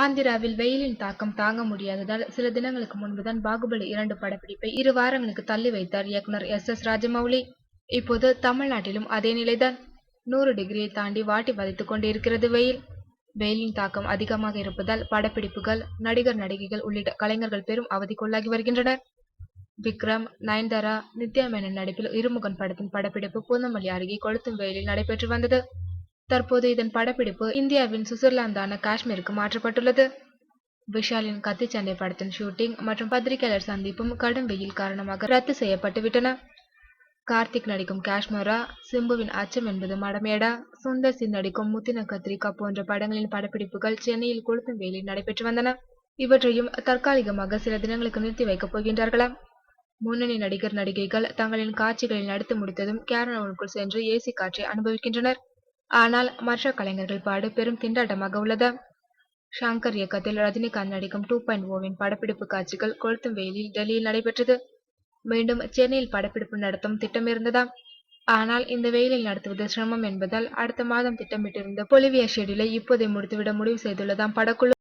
ஆந்திராவில் வெயிலின் தாக்கம் தாங்க முடியாததால் சில தினங்களுக்கு முன்புதான் பாகுபலி 2 படப்பிடிப்பை 2 வாரங்களுக்கு தள்ளி வைத்தார் இயக்குனர் எஸ். ராஜமௌலி. இப்போது தமிழ்நாட்டிலும் அதே நிலைதான். 100 டிகிரியை தாண்டி வாட்டி வதைத்துக் கொண்டிருக்கிறது வெயில். வெயிலின் தாக்கம் அதிகமாக இருப்பதால் படப்பிடிப்புகள், நடிகர் நடிகைகள் உள்ளிட்ட கலைஞர்கள் பெரும் அவதிக்குள்ளாகி வருகின்றனர். விக்ரம், நயன்தாரா, நித்யா மேனன் நடிப்பில் இருமுகன் படத்தின் படப்பிடிப்பு பூந்தமல்லி அருகே கொளுத்தும் வெயிலில் நடைபெற்று வந்தது. தற்போது இதன் படப்பிடிப்பு இந்தியாவின் சுவிட்சர்லாந்தான காஷ்மீருக்கு மாற்றப்பட்டுள்ளது. விஷாலின் கத்திச்சண்டை படத்தின் ஷூட்டிங் மற்றும் பத்திரிகையாளர் சந்திப்பும் கடும் வெயில் காரணமாக ரத்து செய்யப்பட்டு விட்டன. கார்த்திக் நடிக்கும் காஷ்மீரா, சிம்புவின் அச்சம் என்பது மடமேடா, சுந்தர் சி நடிக்கும் முத்தின கத்திரிக்கா போன்ற படங்களின் படப்பிடிப்புகள் சென்னையில் கொளுத்தும் வெயிலில் நடைபெற்று வந்தன. இவற்றையும் தற்காலிகமாக சில தினங்களுக்கு நிறுத்தி வைக்கப் போகின்றார்களாம். முன்னணி நடிகர் நடிகைகள் தங்களின் காட்சிகளில் நடித்து முடித்ததும் கேரவனுக்குள் சென்று ஏசி காற்றை அனுபவிக்கின்றனர். ஆனால் மற்ற கலைஞர்கள் பாடு பெரும் திண்டாட்டமாக உள்ளது. ஷங்கர் இயக்கத்தில் ரஜினிகாந்த் நடிக்கும் 2.0வின் படப்பிடிப்பு காட்சிகள் கொளுத்தும் வெயிலில் டெல்லியில் நடைபெற்றது. மீண்டும் சென்னையில் படப்பிடிப்பு நடத்தும் திட்டம் இருந்ததாம். ஆனால் இந்த வெயிலில் நடத்துவது சிரமம் என்பதால் அடுத்த மாதம் திட்டமிட்டிருந்த பொலிவியா ஷெட்யூலை இப்போதே முடித்துவிட முடிவு செய்துள்ளதாம் படக்குழு.